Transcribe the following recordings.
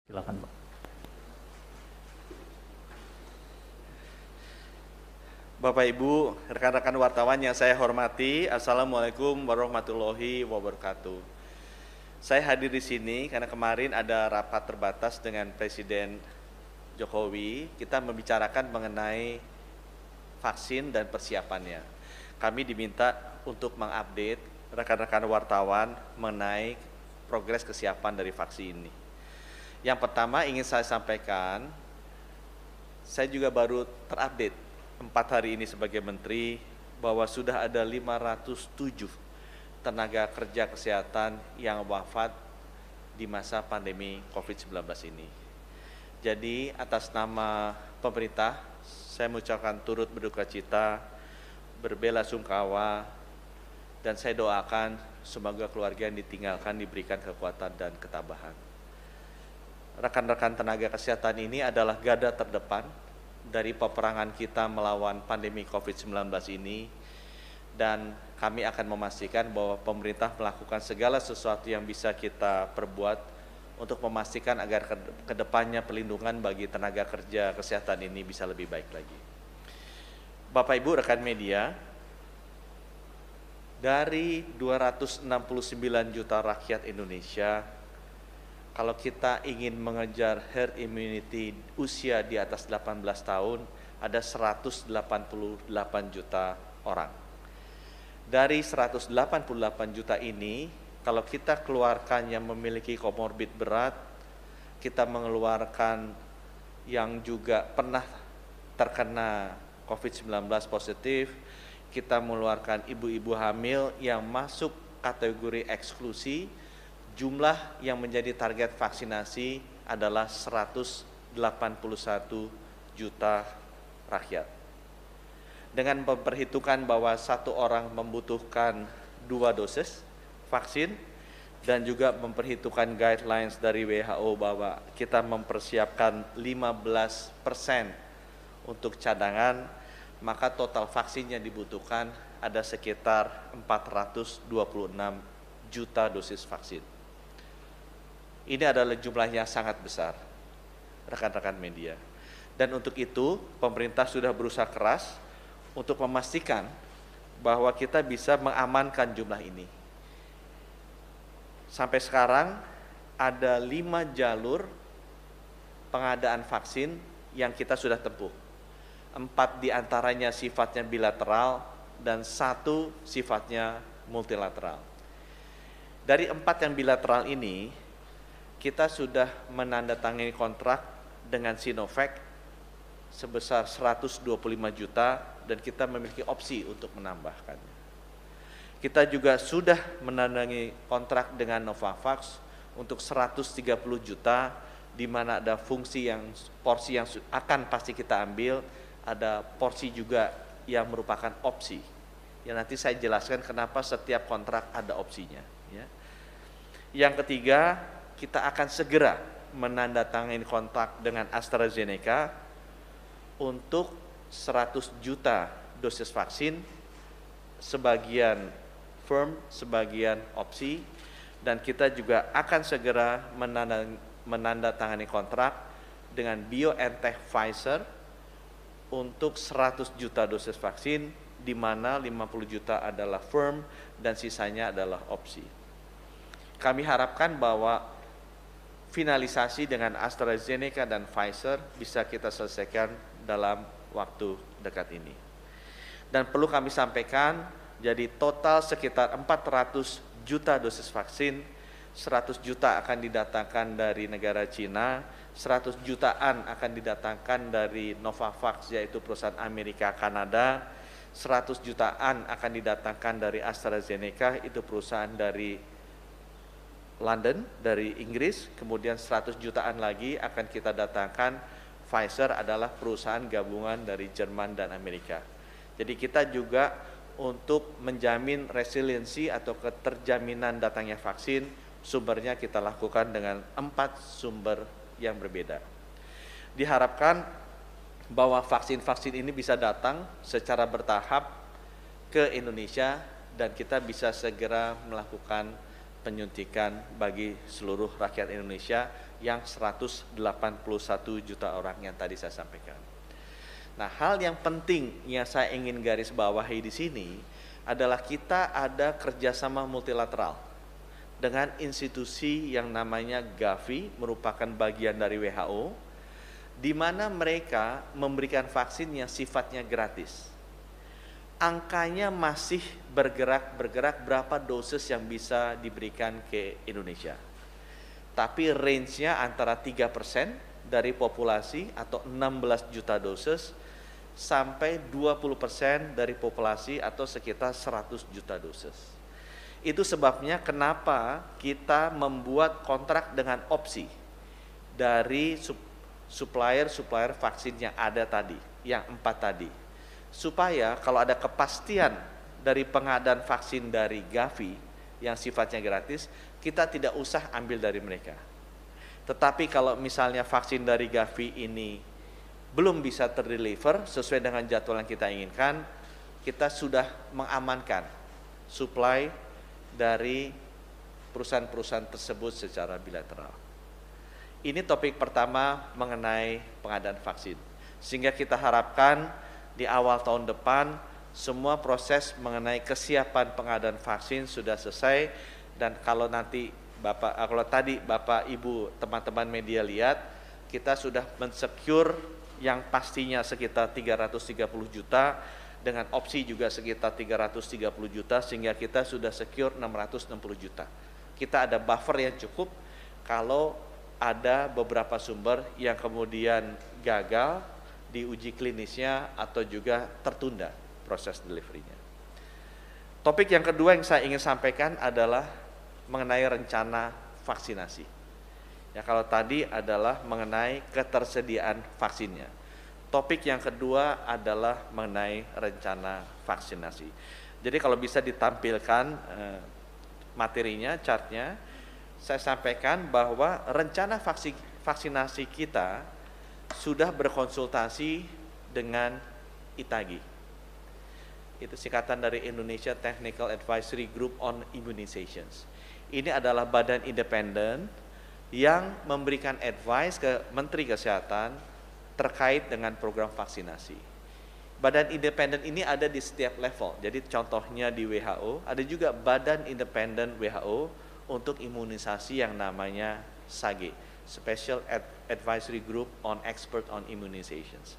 Silakan, Pak. Bapak Ibu, rekan-rekan wartawan yang saya hormati, Assalamualaikum warahmatullahi wabarakatuh. Saya hadir di sini karena kemarin ada rapat terbatas dengan Presiden Jokowi. Kita membicarakan mengenai vaksin dan persiapannya. Kami diminta untuk mengupdate rekan-rekan wartawan mengenai progres kesiapan dari vaksin ini. Yang pertama ingin saya sampaikan, saya juga baru terupdate 4 hari ini sebagai Menteri bahwa sudah ada 507 tenaga kerja kesehatan yang wafat di masa pandemi COVID-19 ini. Jadi atas nama pemerintah, saya mengucapkan turut berduka cita, berbelasungkawa, dan saya doakan semoga keluarga yang ditinggalkan diberikan kekuatan dan ketabahan. Rekan-rekan tenaga kesehatan ini adalah garda terdepan dari peperangan kita melawan pandemi COVID-19 ini, dan kami akan memastikan bahwa pemerintah melakukan segala sesuatu yang bisa kita perbuat untuk memastikan agar kedepannya pelindungan bagi tenaga kerja kesehatan ini bisa lebih baik lagi. Bapak Ibu rekan media, dari 269 juta rakyat Indonesia, kalau kita ingin mengejar herd immunity usia di atas 18 tahun, ada 188 juta orang. Dari 188 juta ini, kalau kita keluarkan yang memiliki komorbid berat, kita mengeluarkan yang juga pernah terkena COVID-19 positif, kita mengeluarkan ibu-ibu hamil yang masuk kategori eksklusi, jumlah yang menjadi target vaksinasi adalah 181 juta rakyat. Dengan memperhitungkan bahwa satu orang membutuhkan 2 dosis vaksin dan juga memperhitungkan guidelines dari WHO bahwa kita mempersiapkan 15% untuk cadangan, maka total vaksin yang dibutuhkan ada sekitar 426 juta dosis vaksin. Ini adalah jumlah yang sangat besar, rekan-rekan media. Dan untuk itu, pemerintah sudah berusaha keras untuk memastikan bahwa kita bisa mengamankan jumlah ini. Sampai sekarang, ada 5 jalur pengadaan vaksin yang kita sudah tempuh. 4 diantaranya sifatnya bilateral dan 1 sifatnya multilateral. Dari 4 yang bilateral ini, kita sudah menandatangani kontrak dengan Sinovac sebesar 125 juta dan kita memiliki opsi untuk menambahkannya. Kita juga sudah menandatangani kontrak dengan Novavax untuk 130 juta, di mana ada porsi yang akan pasti kita ambil, ada porsi juga yang merupakan opsi. Ya, nanti saya jelaskan kenapa setiap kontrak ada opsinya. Ya. Yang ketiga, kita akan segera menandatangani kontrak dengan AstraZeneca untuk 100 juta dosis vaksin, sebagian firm, sebagian opsi, dan kita juga akan segera menandatangani kontrak dengan BioNTech Pfizer untuk 100 juta dosis vaksin, di mana 50 juta adalah firm dan sisanya adalah opsi. Kami harapkan bahwa finalisasi dengan AstraZeneca dan Pfizer bisa kita selesaikan dalam waktu dekat ini. Dan perlu kami sampaikan, jadi total sekitar 400 juta dosis vaksin, 100 juta akan didatangkan dari negara Cina, 100 jutaan akan didatangkan dari Novavax yaitu perusahaan Amerika Kanada, 100 jutaan akan didatangkan dari AstraZeneca itu perusahaan dari London, dari Inggris, kemudian 100 jutaan lagi akan kita datangkan. Pfizer adalah perusahaan gabungan dari Jerman dan Amerika. Jadi kita juga untuk menjamin resiliensi atau keterjaminan datangnya vaksin, sumbernya kita lakukan dengan 4 sumber yang berbeda. Diharapkan bahwa vaksin-vaksin ini bisa datang secara bertahap ke Indonesia dan kita bisa segera melakukan penyuntikan bagi seluruh rakyat Indonesia yang 181 juta orang yang tadi saya sampaikan. Nah, hal yang penting yang saya ingin garis bawahi di sini adalah kita ada kerjasama multilateral dengan institusi yang namanya Gavi, merupakan bagian dari WHO, di mana mereka memberikan vaksin yang sifatnya gratis. Angkanya masih bergerak berapa dosis yang bisa diberikan ke Indonesia. Tapi range-nya antara 3% dari populasi atau 16 juta dosis sampai 20% dari populasi atau sekitar 100 juta dosis. Itu sebabnya kenapa kita membuat kontrak dengan opsi dari supplier vaksin yang ada tadi, yang 4 tadi. Supaya kalau ada kepastian dari pengadaan vaksin dari Gavi yang sifatnya gratis, kita tidak usah ambil dari mereka. Tetapi kalau misalnya vaksin dari Gavi ini belum bisa terdeliver sesuai dengan jadwal yang kita inginkan, kita sudah mengamankan supply dari perusahaan-perusahaan tersebut secara bilateral. Ini topik pertama mengenai pengadaan vaksin. Sehingga kita harapkan di awal tahun depan semua proses mengenai kesiapan pengadaan vaksin sudah selesai, dan kalau nanti tadi Bapak Ibu teman-teman media lihat, kita sudah mensecure yang pastinya sekitar 330 juta dengan opsi juga sekitar 330 juta, sehingga kita sudah secure 660 juta. Kita ada buffer yang cukup kalau ada beberapa sumber yang kemudian gagal di uji klinisnya atau juga tertunda proses delivery-nya. Topik yang kedua yang saya ingin sampaikan adalah mengenai rencana vaksinasi. Ya, kalau tadi adalah mengenai ketersediaan vaksinnya. Topik yang kedua adalah mengenai rencana vaksinasi. Jadi kalau bisa ditampilkan materinya, chartnya, saya sampaikan bahwa rencana vaksinasi kita sudah berkonsultasi dengan ITAGI. Itu singkatan dari Indonesia Technical Advisory Group on Immunizations. Ini adalah badan independen yang memberikan advice ke Menteri Kesehatan terkait dengan program vaksinasi. Badan independen ini ada di setiap level. Jadi contohnya di WHO, ada juga badan independen WHO untuk imunisasi yang namanya SAGE, Special Advisory Group on Expert on Immunizations.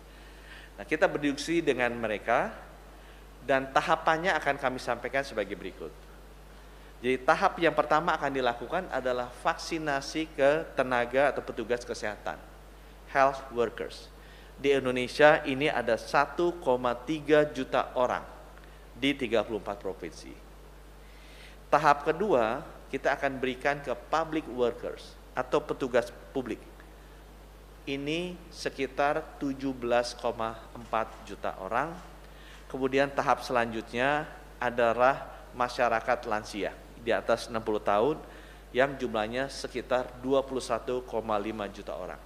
Nah, kita berdiskusi dengan mereka dan tahapannya akan kami sampaikan sebagai berikut. Jadi tahap yang pertama akan dilakukan adalah vaksinasi ke tenaga atau petugas kesehatan, health workers. Di Indonesia ini ada 1,3 juta orang di 34 provinsi. Tahap kedua kita akan berikan ke public workers atau petugas publik. Ini sekitar 17,4 juta orang. Kemudian tahap selanjutnya adalah masyarakat lansia di atas 60 tahun yang jumlahnya sekitar 21,5 juta orang.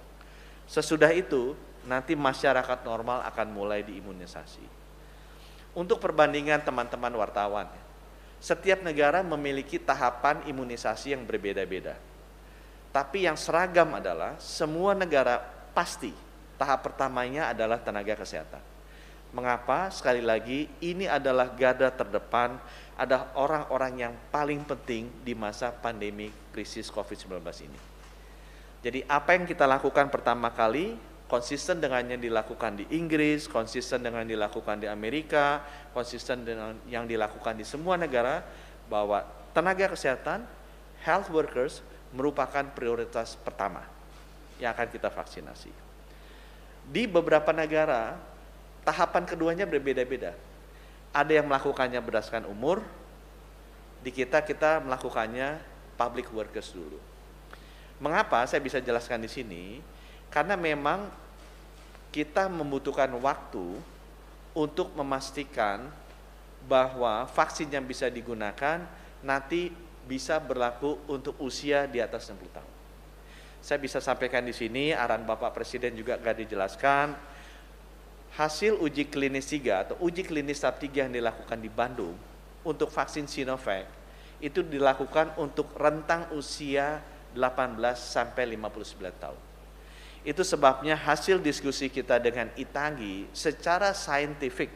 Sesudah itu nanti masyarakat normal akan mulai diimunisasi. Untuk perbandingan teman-teman wartawan, setiap negara memiliki tahapan imunisasi yang berbeda-beda. Tapi yang seragam adalah semua negara pasti tahap pertamanya adalah tenaga kesehatan. Mengapa? Sekali lagi, ini adalah garda terdepan, ada orang-orang yang paling penting di masa pandemi krisis COVID-19 ini. Jadi apa yang kita lakukan pertama kali, konsisten dengan yang dilakukan di Inggris, konsisten dengan yang dilakukan di Amerika, konsisten dengan yang dilakukan di semua negara, bahwa tenaga kesehatan, health workers, merupakan prioritas pertama yang akan kita vaksinasi. Di beberapa negara, tahapan keduanya berbeda-beda. Ada yang melakukannya berdasarkan umur, di kita melakukannya public workers dulu. Mengapa saya bisa jelaskan di sini? Karena memang kita membutuhkan waktu untuk memastikan bahwa vaksin yang bisa digunakan nanti bisa berlaku untuk usia di atas 60 tahun. Saya bisa sampaikan di sini, arahan Bapak Presiden juga gak dijelaskan, hasil uji klinis 3 atau uji klinis tahap 3 yang dilakukan di Bandung untuk vaksin Sinovac itu dilakukan untuk rentang usia 18 sampai 59 tahun. Itu sebabnya hasil diskusi kita dengan ITAGI secara saintifik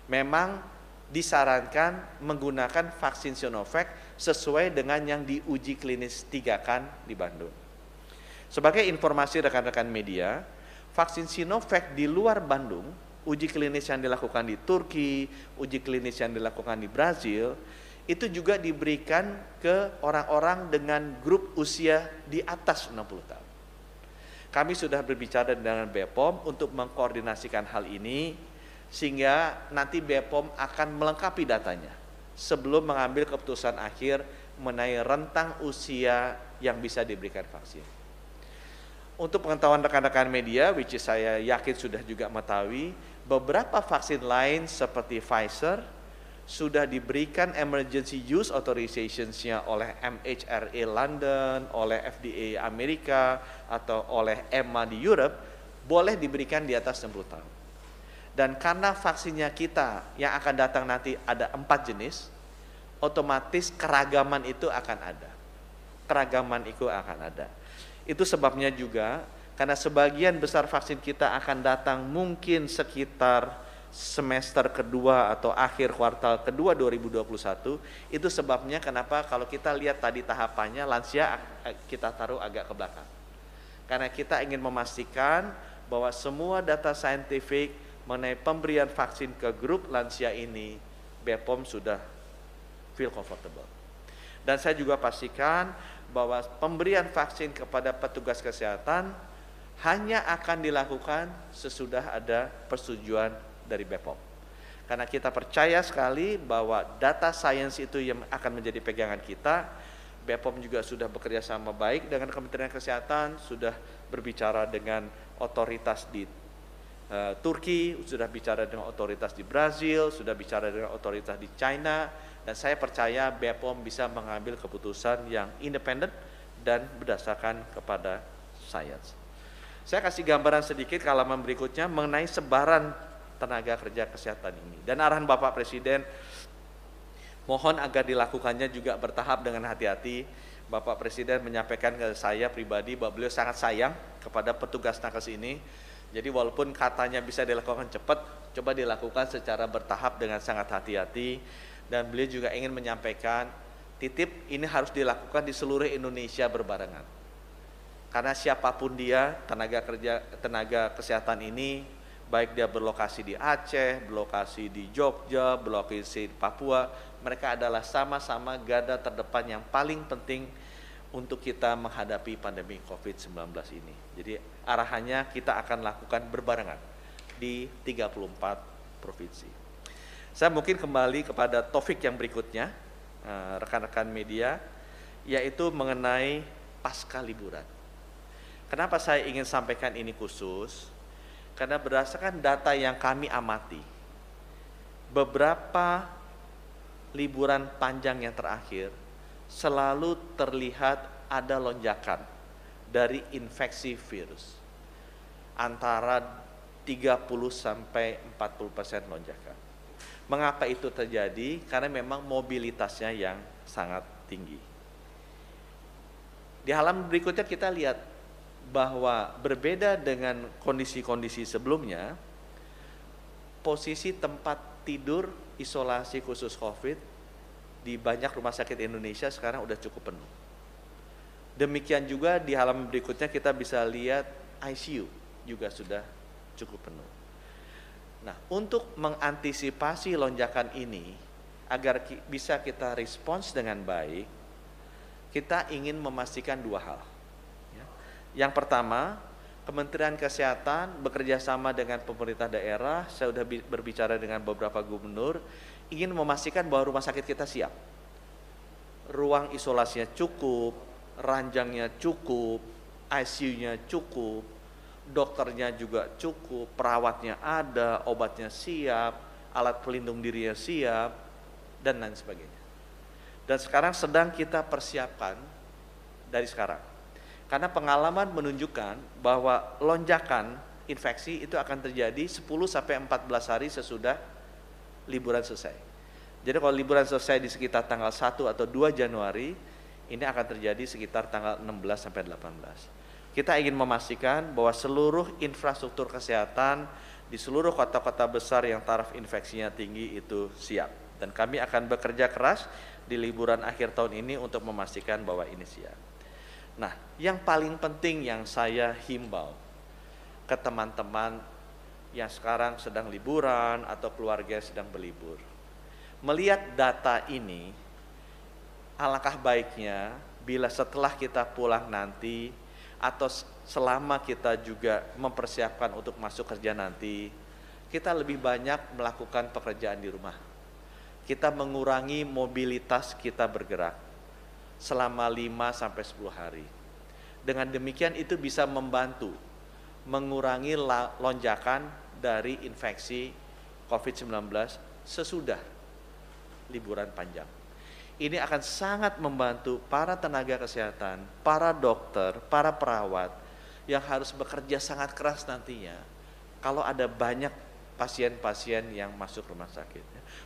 memang disarankan menggunakan vaksin Sinovac sesuai dengan yang diuji klinis 3 kan di Bandung. Sebagai informasi rekan-rekan media, vaksin Sinovac di luar Bandung, uji klinis yang dilakukan di Turki, uji klinis yang dilakukan di Brazil, itu juga diberikan ke orang-orang dengan grup usia di atas 60 tahun. Kami sudah berbicara dengan BPOM untuk mengkoordinasikan hal ini, sehingga nanti BPOM akan melengkapi datanya sebelum mengambil keputusan akhir mengenai rentang usia yang bisa diberikan vaksin. Untuk pengetahuan rekan-rekan media, which is saya yakin sudah juga mengetahui, beberapa vaksin lain seperti Pfizer sudah diberikan emergency use authorization-nya oleh MHRA London, oleh FDA Amerika, atau oleh EMA di Europe, boleh diberikan di atas 60 tahun. Dan karena vaksinnya kita yang akan datang nanti ada 4 jenis, otomatis keragaman itu akan ada. Keragaman itu akan ada. Itu sebabnya juga, karena sebagian besar vaksin kita akan datang mungkin sekitar semester kedua atau akhir kuartal kedua 2021, itu sebabnya kenapa kalau kita lihat tadi tahapannya lansia kita taruh agak ke belakang. Karena kita ingin memastikan bahwa semua data saintifik mengenai pemberian vaksin ke grup lansia ini, BPOM sudah feel comfortable. Dan saya juga pastikan bahwa pemberian vaksin kepada petugas kesehatan hanya akan dilakukan sesudah ada persetujuan dari BPOM. Karena kita percaya sekali bahwa data sains itu yang akan menjadi pegangan kita. BPOM juga sudah bekerja sama baik dengan Kementerian Kesehatan, sudah berbicara dengan otoritas di Turki, sudah bicara dengan otoritas di Brazil, sudah bicara dengan otoritas di China, dan saya percaya BPOM bisa mengambil keputusan yang independen dan berdasarkan kepada sains. Saya kasih gambaran sedikit ke halaman berikutnya mengenai sebaran tenaga kerja kesehatan ini. Dan arahan Bapak Presiden mohon agar dilakukannya juga bertahap dengan hati-hati. Bapak Presiden menyampaikan ke saya pribadi bahwa beliau sangat sayang kepada petugas nakes ini. Jadi walaupun katanya bisa dilakukan cepat, coba dilakukan secara bertahap dengan sangat hati-hati. Dan beliau juga ingin menyampaikan, titip ini harus dilakukan di seluruh Indonesia berbarengan. Karena siapapun dia, tenaga kesehatan ini, baik dia berlokasi di Aceh, berlokasi di Jogja, berlokasi di Papua, mereka adalah sama-sama garda terdepan yang paling penting untuk kita menghadapi pandemi COVID-19 ini. Jadi arahannya kita akan lakukan berbarengan di 34 provinsi. Saya mungkin kembali kepada topik yang berikutnya, rekan-rekan media, yaitu mengenai pasca liburan. Kenapa saya ingin sampaikan ini khusus? Karena berdasarkan data yang kami amati, beberapa liburan panjang yang terakhir selalu terlihat ada lonjakan dari infeksi virus. Antara 30 sampai 40% lonjakan. Mengapa itu terjadi? Karena memang mobilitasnya yang sangat tinggi. Di halaman berikutnya kita lihat bahwa berbeda dengan kondisi-kondisi sebelumnya, posisi tempat tidur isolasi khusus COVID di banyak rumah sakit Indonesia sekarang udah cukup penuh. Demikian juga di halaman berikutnya kita bisa lihat ICU juga sudah cukup penuh. Nah, untuk mengantisipasi lonjakan ini agar bisa kita respons dengan baik, kita ingin memastikan dua hal. Yang pertama, Kementerian Kesehatan bekerja sama dengan pemerintah daerah, saya sudah berbicara dengan beberapa gubernur, ingin memastikan bahwa rumah sakit kita siap. Ruang isolasinya cukup, ranjangnya cukup, ICU-nya cukup, dokternya juga cukup, perawatnya ada, obatnya siap, alat pelindung dirinya siap, dan lain sebagainya. Dan sekarang sedang kita persiapkan dari sekarang. Karena pengalaman menunjukkan bahwa lonjakan infeksi itu akan terjadi 10 sampai 14 hari sesudah liburan selesai. Jadi kalau liburan selesai di sekitar tanggal 1 atau 2 Januari, Ini akan terjadi sekitar tanggal 16 sampai 18. Kita ingin memastikan bahwa seluruh infrastruktur kesehatan di seluruh kota-kota besar yang taraf infeksinya tinggi itu siap. Dan kami akan bekerja keras di liburan akhir tahun ini untuk memastikan bahwa ini siap. Nah, yang paling penting yang saya himbau ke teman-teman yang sekarang sedang liburan atau keluarga yang sedang berlibur. Melihat data ini, alangkah baiknya bila setelah kita pulang nanti atau selama kita juga mempersiapkan untuk masuk kerja nanti, kita lebih banyak melakukan pekerjaan di rumah. Kita mengurangi mobilitas kita bergerak selama 5 sampai 10 hari. Dengan demikian itu bisa membantu mengurangi lonjakan dari infeksi COVID-19 sesudah liburan panjang. Ini akan sangat membantu para tenaga kesehatan, para dokter, para perawat yang harus bekerja sangat keras nantinya kalau ada banyak pasien-pasien yang masuk rumah sakit.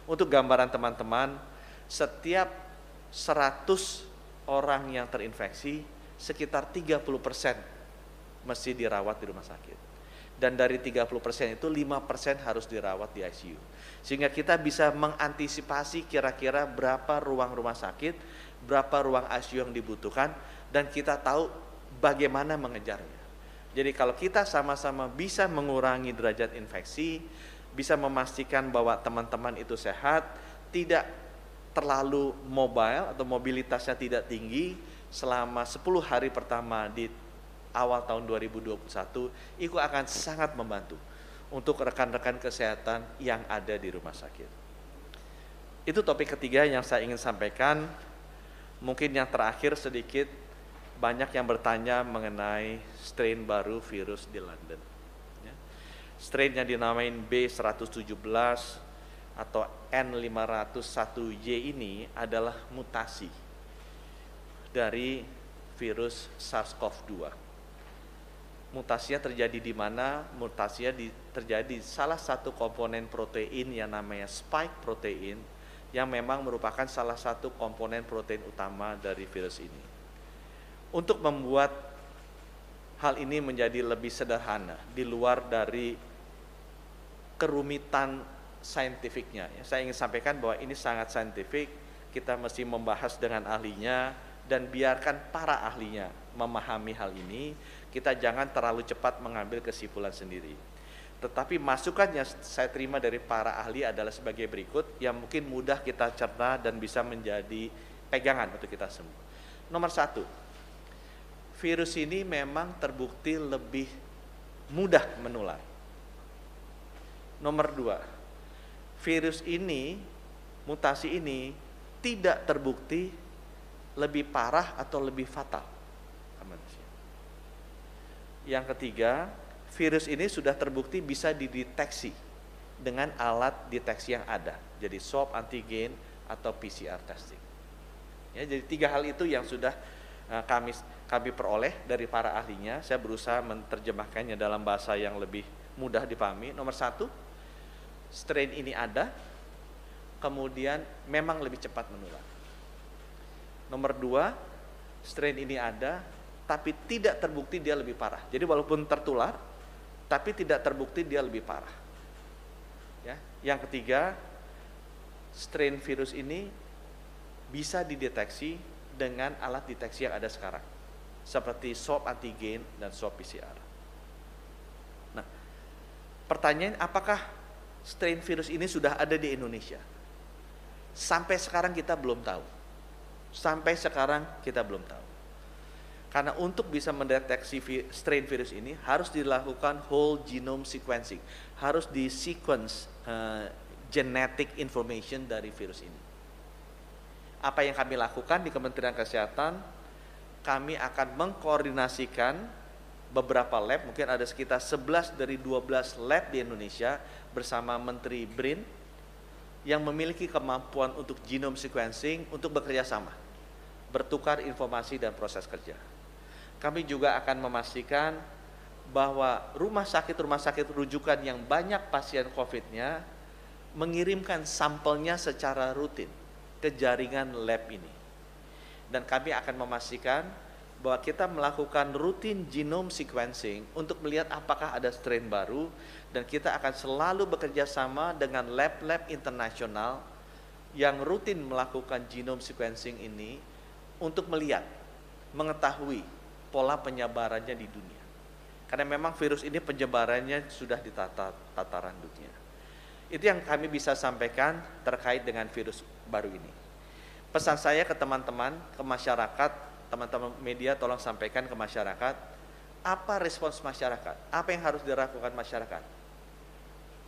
Untuk gambaran teman-teman, setiap 100 orang yang terinfeksi, sekitar 30% mesti dirawat di rumah sakit. Dan dari 30% itu 5% harus dirawat di ICU. Sehingga kita bisa mengantisipasi kira-kira berapa ruang rumah sakit, berapa ruang ICU yang dibutuhkan, dan kita tahu bagaimana mengejarnya. Jadi kalau kita sama-sama bisa mengurangi derajat infeksi, bisa memastikan bahwa teman-teman itu sehat, tidak terlalu mobile atau mobilitasnya tidak tinggi selama 10 hari pertama di awal tahun 2021, itu akan sangat membantu untuk rekan-rekan kesehatan yang ada di rumah sakit. Itu topik ketiga yang saya ingin sampaikan. Mungkin yang terakhir sedikit, banyak yang bertanya mengenai strain baru virus di London. Strain yang dinamain B117 atau N501Y ini adalah mutasi dari virus SARS-CoV-2. Mutasinya terjadi di mana? Mutasinya terjadi di salah satu komponen protein yang namanya spike protein, yang memang merupakan salah satu komponen protein utama dari virus ini. Untuk membuat hal ini menjadi lebih sederhana, di luar dari kerumitan saintifiknya, saya ingin sampaikan bahwa ini sangat saintifik, kita mesti membahas dengan ahlinya, dan biarkan para ahlinya memahami hal ini. Kita jangan terlalu cepat mengambil kesimpulan sendiri. Tetapi masukan yang saya terima dari para ahli adalah sebagai berikut, yang mungkin mudah kita cerna dan bisa menjadi pegangan untuk kita semua. Nomor 1, virus ini memang terbukti lebih mudah menular. Nomor 2, virus ini, mutasi ini tidak terbukti lebih parah atau lebih fatal ke manusia. Yang ketiga, virus ini sudah terbukti bisa dideteksi dengan alat deteksi yang ada, jadi swab antigen atau PCR testing. Ya, jadi 3 hal itu yang sudah kami peroleh dari para ahlinya. Saya berusaha menerjemahkannya dalam bahasa yang lebih mudah dipahami. Nomor 1, strain ini ada, kemudian memang lebih cepat menular. Nomor 2, strain ini ada, tapi tidak terbukti dia lebih parah. Jadi walaupun tertular, tapi tidak terbukti dia lebih parah. Ya. Yang ketiga, strain virus ini bisa dideteksi dengan alat deteksi yang ada sekarang, seperti swab antigen dan swab PCR. Nah, pertanyaan, apakah strain virus ini sudah ada di Indonesia? Sampai sekarang kita belum tahu. Karena untuk bisa mendeteksi strain virus ini harus dilakukan whole genome sequencing, harus di sequence genetic information dari virus ini. Apa yang kami lakukan di Kementerian Kesehatan, kami akan mengkoordinasikan beberapa lab, mungkin ada sekitar 11 dari 12 lab di Indonesia bersama Menteri BRIN yang memiliki kemampuan untuk genome sequencing untuk bekerja sama, bertukar informasi dan proses kerja. Kami juga akan memastikan bahwa rumah sakit rujukan yang banyak pasien COVID-nya mengirimkan sampelnya secara rutin ke jaringan lab ini. dan kami akan memastikan bahwa kita melakukan rutin genome sequencing untuk melihat apakah ada strain baru, dan kita akan selalu bekerja sama dengan lab-lab internasional yang rutin melakukan genome sequencing ini untuk melihat, mengetahui pola penyebarannya di dunia. Karena memang virus ini penyebarannya sudah di tataran dunia. Itu yang kami bisa sampaikan terkait dengan virus baru ini. Pesan saya ke teman-teman, ke masyarakat, teman-teman media tolong sampaikan ke masyarakat, apa respons masyarakat, apa yang harus dilakukan masyarakat.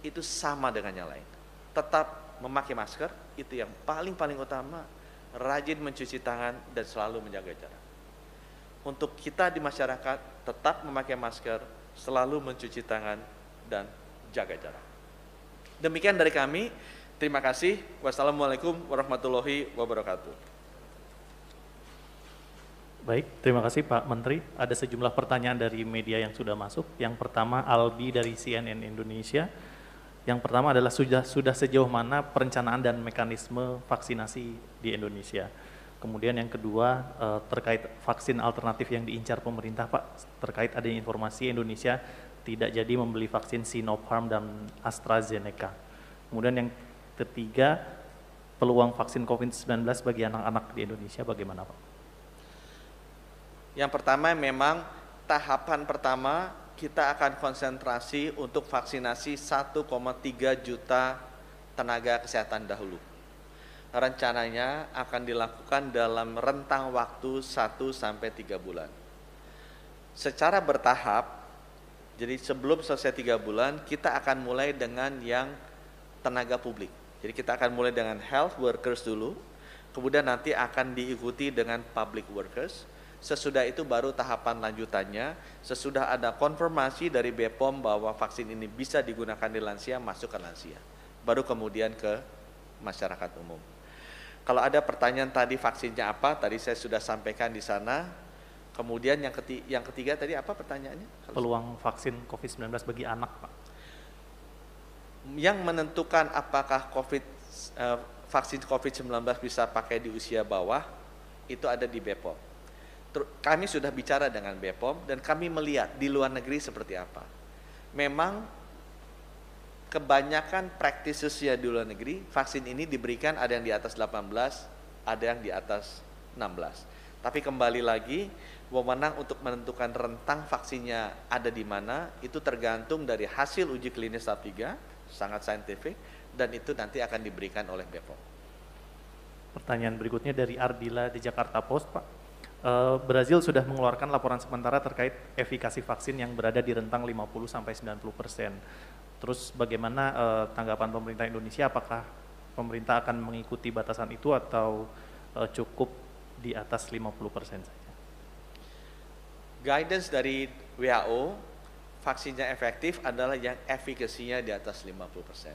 Itu sama dengan yang lain. Tetap memakai masker, itu yang paling utama, rajin mencuci tangan dan selalu menjaga jarak. Untuk kita di masyarakat, tetap memakai masker, selalu mencuci tangan dan jaga jarak. Demikian dari kami, terima kasih. Wassalamualaikum warahmatullahi wabarakatuh. Baik, terima kasih Pak Menteri. Ada sejumlah pertanyaan dari media yang sudah masuk. Yang pertama, Albi dari CNN Indonesia. Yang pertama adalah sudah sejauh mana perencanaan dan mekanisme vaksinasi di Indonesia. Kemudian yang kedua, terkait vaksin alternatif yang diincar pemerintah, Pak, terkait adanya informasi Indonesia tidak jadi membeli vaksin Sinopharm dan AstraZeneca. Kemudian yang ketiga, peluang vaksin COVID-19 bagi anak-anak di Indonesia bagaimana, Pak? Yang pertama, memang tahapan pertama kita akan konsentrasi untuk vaksinasi 1,3 juta tenaga kesehatan dahulu. Rencananya akan dilakukan dalam rentang waktu 1-3 bulan. Secara bertahap, jadi sebelum selesai 3 bulan, kita akan mulai dengan yang tenaga publik. Jadi kita akan mulai dengan health workers dulu, kemudian nanti akan diikuti dengan public workers. Sesudah itu baru tahapan lanjutannya, sesudah ada konfirmasi dari BPOM bahwa vaksin ini bisa digunakan di lansia, masuk ke lansia. Baru kemudian ke masyarakat umum. Kalau ada pertanyaan tadi vaksinnya apa, tadi saya sudah sampaikan di sana. Kemudian yang ketiga tadi apa pertanyaannya? Peluang vaksin COVID-19 bagi anak, Pak. Yang menentukan apakah vaksin COVID-19 bisa pakai di usia bawah, itu ada di BPOM. Kami sudah bicara dengan BPOM dan kami melihat di luar negeri seperti apa. Memang kebanyakan practices-nya di luar negeri, vaksin ini diberikan ada yang di atas 18, ada yang di atas 16. Tapi kembali lagi, wewenang untuk menentukan rentang vaksinnya ada di mana, itu tergantung dari hasil uji klinis tahap 3, sangat saintifik, dan itu nanti akan diberikan oleh BPOM. Pertanyaan berikutnya dari Ardila di Jakarta Post, Pak. Brazil sudah mengeluarkan laporan sementara terkait efikasi vaksin yang berada di rentang 50-90%. Terus bagaimana tanggapan pemerintah Indonesia, apakah pemerintah akan mengikuti batasan itu atau cukup di atas 50% saja? Guidance dari WHO, vaksinnya efektif adalah yang efikasinya di atas 50%.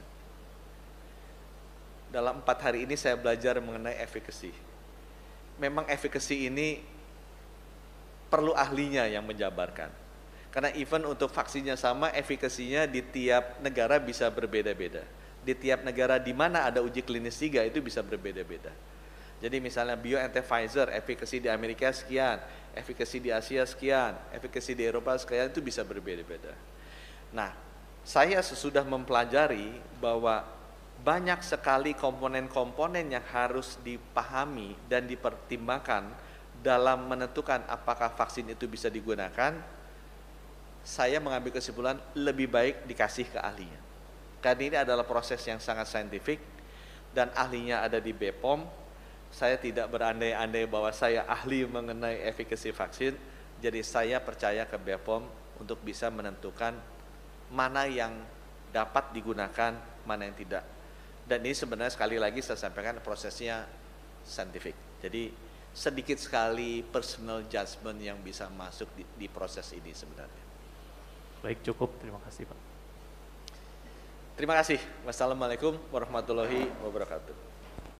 Dalam 4 hari ini saya belajar mengenai efikasi. Memang efikasi ini perlu ahlinya yang menjabarkan. Karena even untuk vaksinnya sama, efikasinya di tiap negara bisa berbeda-beda. Di tiap negara di mana ada uji klinis 3 itu bisa berbeda-beda. Jadi misalnya BioNTech Pfizer, efikasi di Amerika sekian, efikasi di Asia sekian, efikasi di Eropa sekian, itu bisa berbeda-beda. Nah, saya sesudah mempelajari bahwa banyak sekali komponen-komponen yang harus dipahami dan dipertimbangkan dalam menentukan apakah vaksin itu bisa digunakan. Saya mengambil kesimpulan lebih baik dikasih ke ahlinya. Karena ini adalah proses yang sangat saintifik dan ahlinya ada di BPOM. Saya tidak berandai-andai bahwa saya ahli mengenai efikasi vaksin, jadi saya percaya ke BPOM untuk bisa menentukan mana yang dapat digunakan, mana yang tidak. Dan ini sebenarnya sekali lagi saya sampaikan prosesnya saintifik. Jadi sedikit sekali personal judgment yang bisa masuk di proses ini sebenarnya. Baik, cukup. Terima kasih, Pak. Terima kasih. Wassalamualaikum warahmatullahi wabarakatuh.